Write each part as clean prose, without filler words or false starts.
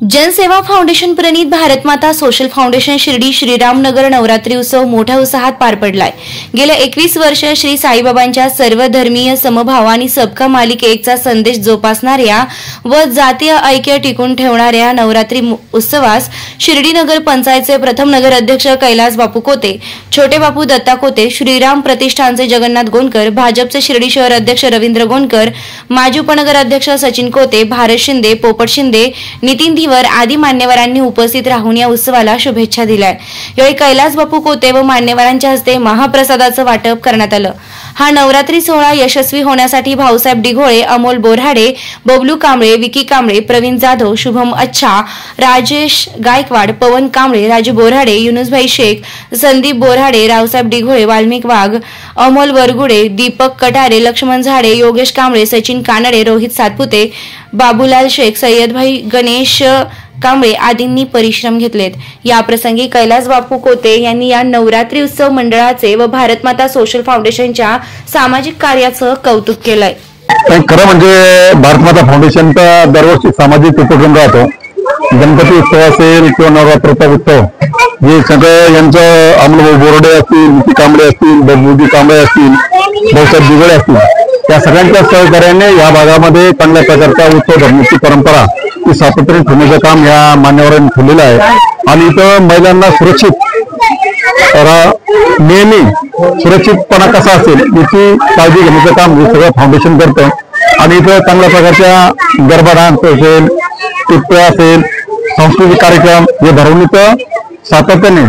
जनसेवा फाउंडेशन प्रणीत भारत माता social foundation Shirdi Shriramnagar Navratri उत्सव मोठ्या उत्साहात पार पडलाय। गेल्या 21 वर्ष श्री साईबाबांच्या सर्वधर्मीय समभाव आणि सबका मालिक एकचा संदेश जोपासणाऱ्या व जातीय ऐक्य टिकून ठेवणाऱ्या नवरात्री उत्सवास शिर्डी नगर पंचायतचे प्रथम नगर अध्यक्ष कैलास बापू कोते, छोटे बापू दत्ता कोते, श्रीराम प्रतिष्ठानचे जगन्नाथ गोंडकर, भाजपचे शिर्डी शहर अध्यक्ष रवींद्र गोंडकर, माजी उपनगर अध्यक्ष सचिन कोते, भारत शिंदे, पोपट शिंदे, नितीन आदी मान्यवरांनी उपस्थित राहून या उत्सवाला शुभेच्छा दिल्या। यावेळी कैलास बापू कोते व मान्यवरांच्या हस्ते महाप्रसादाचं वाटप करण्यात आलं। हा नवरात्री सोहळा यशस्वी होण्यासाठी भाऊसाहेब डिघोळे, अमोल बोराडे, बबलू कांबळे, विकी कांबळे, प्रवीण जाधव, शुभम अच्छा, राजेश गायकवाड, पवन कांबळे, राजू बोराडे, युनुसभाई शेख, संदीप बोराडे, रावसाहेब डिघोळे, वाल्मिक वाघ, अमोल वरगुडे, दीपक कटारे, लक्ष्मण झाडे, योगेश कांबळे, सचिन कानडे, रोहित सातपुते, बाबूलाल शेख, सय्यदभाई गणेश कांबळे आदींनी परिश्रम घेतलेत। या प्रसंगी कैलास बापू कोते यांनी या नवरात्री उत्सव मंडळाचे व भारत माता सोशल फाउंडेशनच्या सामाजिक कार्याचं कौतुक केलंय। खरं म्हणजे भारत माता फाउंडेशनचा दरवर्षी सामाजिक उपक्रम राहतो। गणपती उत्सव असेल किंवा नवरात्रोत्सव उत्सव, हे सगळं यांचं अमोल बोराडे असतील, विकी कांबळे असतील, बबलू कांबळे असतील, भाऊसाहेब डिघोळे असतील, या सगळ्यांच्या सहकार्याने या भागामध्ये चांगल्या प्रकारचा उत्सव धरण्याची परंपरा ती सातत्याने ठेवण्याचं काम या मान्यवरांनी ठेवलेलं आहे। आणि इथं महिलांना सुरक्षित नेहमी सुरक्षितपणा कसा असेल याची काळजी घेण्याचं काम हे सगळं फाउंडेशन करतं। आणि इथं चांगल्या प्रकारच्या गरबा डान्स असेल, टिप्प्या असेल, सांस्कृतिक कार्यक्रम हे भरवणीचं सातत्याने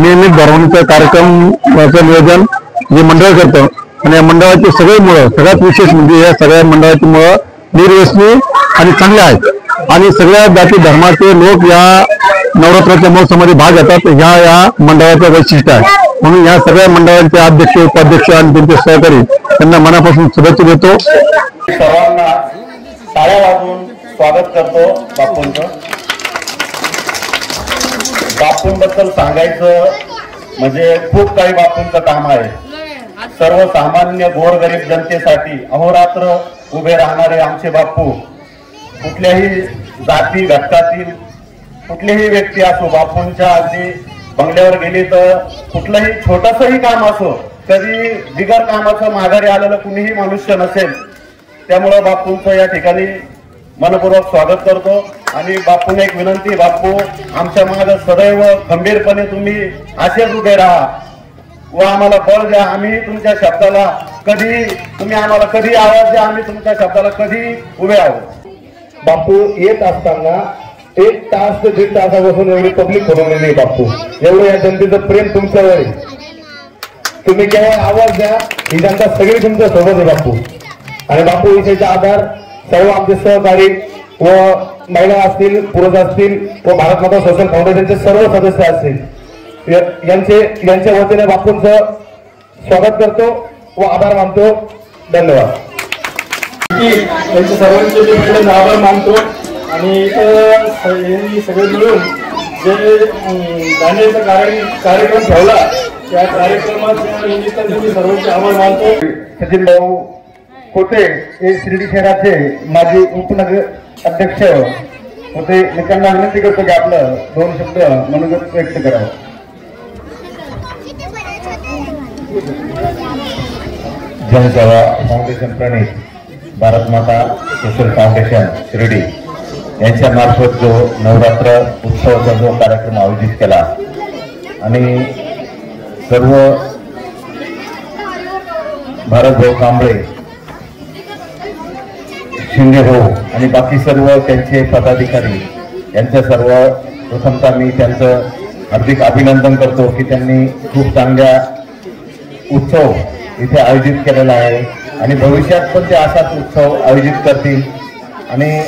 नियमित भरवणीचं कार्यक्रमाचं नियोजन हे मंडळ करतं। आणि या मंडळाची सगळे मुळं, सगळ्यात विशेष म्हणजे या सगळ्या मंडळाची मुळं निर्व्यसनी आणि चांगले आहेत आणि सगळ्या जाती धर्माचे लोक या नवरात्राच्या महोत्सवामध्ये भाग घेतात। या मंडळाचं वैशिष्ट्य आहे। म्हणून या सगळ्या मंडळांचे अध्यक्ष, उपाध्यक्ष आणि त्यांचे सहकारी त्यांना मनापासून शुभेच्छा देतो। सर्वांना टाळ्या वाजवून स्वागत करतो बापूंचं। बापूंबद्दल सांगायचं म्हणजे खूप काही बापूंचं काम आहे। सर्वसामान्य गोरगरीब जनतेसाठी अहोरात्र उभे राहणारे आमचे बापू, कुठल्याही जाती घटकातील कुठलीही व्यक्ती असो, बापूंच्या अगदी बंगल्यावर गेली तर कुठलंही छोटंसंही काम असो, कधी बिगर कामाचं माघारी आलेलं कुणीही मनुष्य नसेल। त्यामुळं बापूंचं या ठिकाणी मनपूर्वक स्वागत करतो। आणि बापूने एक विनंती, बापू आमच्या मागे सदैव खंबीरपणे तुम्ही असेच उभे राहा व आम्हाला बळ द्या। आम्ही तुमच्या शब्दाला कधी, तुम्ही आम्हाला कधी आवाज द्या, आम्ही तुमच्या शब्दाला कधी उभे आहोत। बापू येत असताना 1 तास ते 1.5 तासापासून एवढी पब्लिक बनवलेली बापू, एवढं या जनतेचं प्रेम तुमच्यावर आहे। तुम्ही केवळ आवाज द्या, ही जनता सगळी तुमच्या सोबत आहे बापू। आणि बापू विषयीचा आधार सर्व आमचे सहकारी व महिला असतील, पुरुष असतील व भारत माता सोशल फाउंडेशनचे सर्व सदस्य असतील, यांच्या वतीने बापूंचं स्वागत करतो व आभार मानतो। धन्यवाद। त्यांच्या सर्वांचे आभार मानतो। आणि इथं सगळे मिळून जे दांडियाचा कार्यक्रम ठेवला, त्या कार्यक्रमाच्या निमित्ताने सर्वांचे आभार मानतो। सचिन भाऊ कोते हे शिर्डी शहराचे माजी उपनगर अध्यक्ष होते। त्यांना विनंती करतो की आपलं 2 शब्द मनोगत व्यक्त करावं। जनसेवा फाउंडेशन प्रणीत भारत माता सोशल फाउंडेशन शिर्डी यांच्या मार्फत जो नवरात्र उत्सवाचा जो कार्यक्रम आयोजित केला आणि सर्व भारत भाऊ कांबळे, शिंदे भाऊ आणि बाकी सर्व त्यांचे पदाधिकारी यांचं सर्व प्रथमतः मी त्यांचं हार्दिक अभिनंदन करतो की त्यांनी खूप चांगल्या उत्सव इथे आयोजित केलेला आहे आणि भविष्यात पण ते असाच उत्सव आयोजित करतील। आणि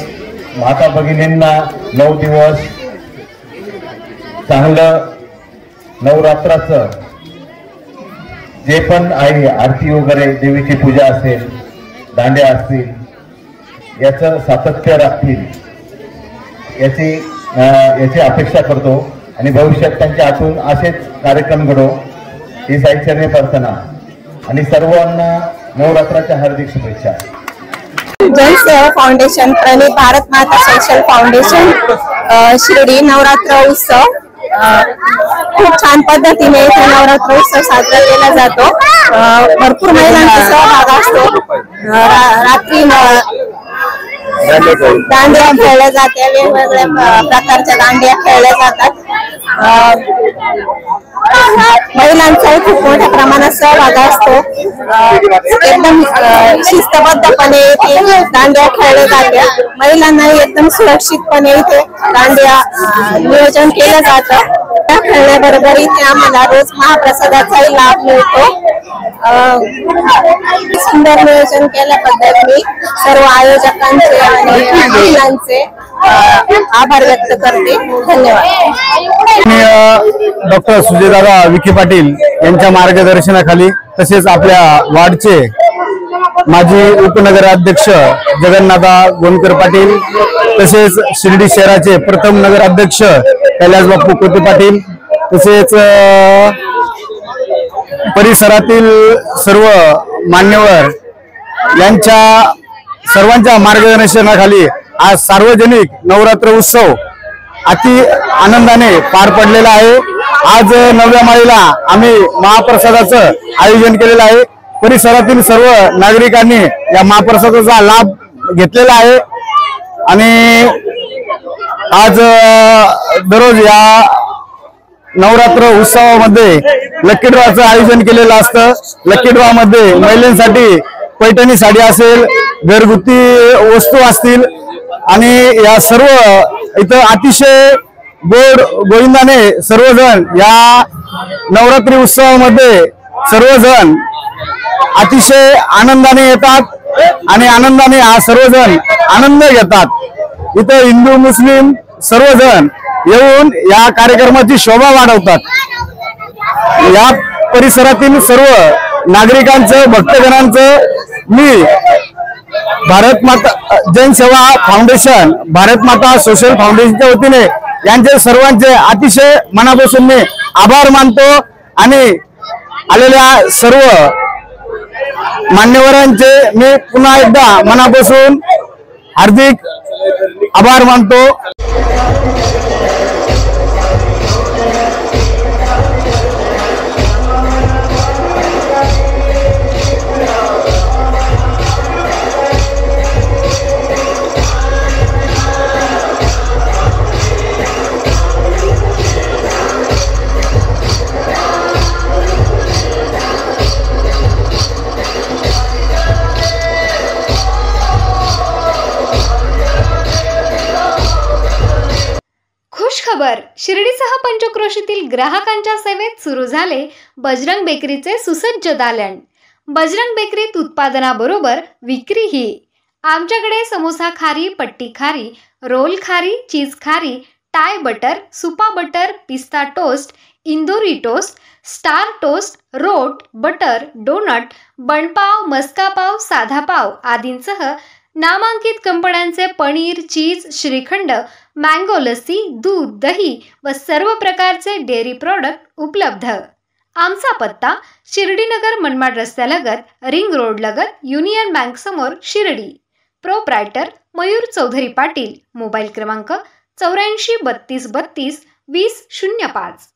माता भगिनींना 9 दिवस चांगलं नवरात्राचं जे पण आहे, आरती वगैरे, देवीची पूजा असेल, दांड्या असतील, याचं सातत्य राखतील याची अपेक्षा करतो। आणि भविष्यात त्यांच्या हातून असेच कार्यक्रम घडो ही साईचरणी प्रार्थना। आणि सर्वांना नवरात्राच्या हार्दिक शुभेच्छा। जन सेवा फाउंडेशन, प्रणित भारत माता सोशल फाउंडेशन, शिर्डी नवरात्र उत्सव खूप छान पद्धतीने इथे नवरात्र उत्सव साजरा केला जातो। भरपूर महिलांचा सहभाग असतो। रात्री दांडिया खेळल्या जाते, वेगवेगळ्या प्रकारच्या दांडिया खेळल्या जातात। महिलांचा खूप मोठ्या प्रमाणात सहभाग असतो। एकदम शिस्तबद्धपणे इथे दांडिया खेळल्या जाते। महिलांना एकदम सुरक्षितपणे इथे दांडिया नियोजन केलं जातं। त्या खेळण्याबरोबर इथे आम्हाला रोज महाप्रसादाचाही लाभ मिळतो। सुंदर नियोजन केल्याबद्दल मी सर्व आयोजकांचे आणि महिलांचे आभार व्यक्त करते। धन्यवाद। डॉक्टर सुजयदादा विखे पाटील यांच्या मार्गदर्शनाखाली तसेच आपल्या वार्डचे माजी उपनगराध्यक्ष जगन्नाथा गोंडकर पाटील, तसेच शिर्डी शहराचे प्रथम नगराध्यक्ष कैलास बापू कोते पाटील, तसेच परिसरातील सर्व मान्यवर यांच्या सर्वांच्या मार्गदर्शनाखाली आज सार्वजनिक नवरात्र उत्सव अति आनंदाने पार पडलेला आहे। आज 9व्या माळीला आम्ही महाप्रसादाचं आयोजन केलेलं आहे। परिसरातील सर्व नागरिकांनी या महाप्रसादाचा लाभ घेतलेला आहे आणि आज दररोज या नवरात्र उत्सवामध्ये लकी ड्रॉचं आयोजन केलेलं असतं। लकी ड्रॉ मध्ये महिलांसाठी पैठणी साडी असेल, घरगुती वस्तू असतील आणि या सर्व इथं अतिशय गोविंदाने सर्वजण या नवरात्री उत्सवामध्ये सर्वजण अतिशय आनंदाने येतात आणि आनंदाने हा सर्वजण आनंद घेतात। इथं हिंदू मुस्लिम सर्वजण येऊन या कार्यक्रमाची शोभा वाढवतात। या परिसरातील सर्व नागरिकांचं, भक्तजनांचं मी भारत माता जन सेवा फाउंडेशन, भारत माता सोशल फाउंडेशनच्या वतीने यांचे सर्वांचे अतिशय मनापासून मी आभार मानतो आणि आलेल्या सर्व मान्यवरांचे मी पुन्हा एकदा मनापासून हार्दिक आभार मानतो। खबर, शिर्डीसह पंचक्रोशीतील ग्राहकांच्या सेवेत सुरू झाले बजरंग बेकरीचे सुसज्ज दालन। बजरंग बेकरीत उत्पादनाबरोबर विक्रीही। आमच्याकडे समोसा खारी, पट्टी खारी, रोल खारी, चीज खारी, टाय बटर, सुपा बटर, पिस्ता टोस्ट, इंदोरी टोस्ट, स्टार टोस्ट, रोट, बटर, डोनट, बनपाव, मस्का पाव, साधा पाव आदींसह नामांकित कंपन्यांचे पनीर, चीज, श्रीखंड, मँगो लस्सी, दूध, दही व सर्व प्रकारचे डेअरी प्रॉडक्ट उपलब्ध। आमचा पत्ता शिर्डीनगर मनमाड रस्त्यालगत, रिंग रोड लगत, युनियन बँक समोर, शिर्डी। प्रोप्रायटर मयूर चौधरी पाटील। मोबाईल क्रमांक 84 32 32 20 05।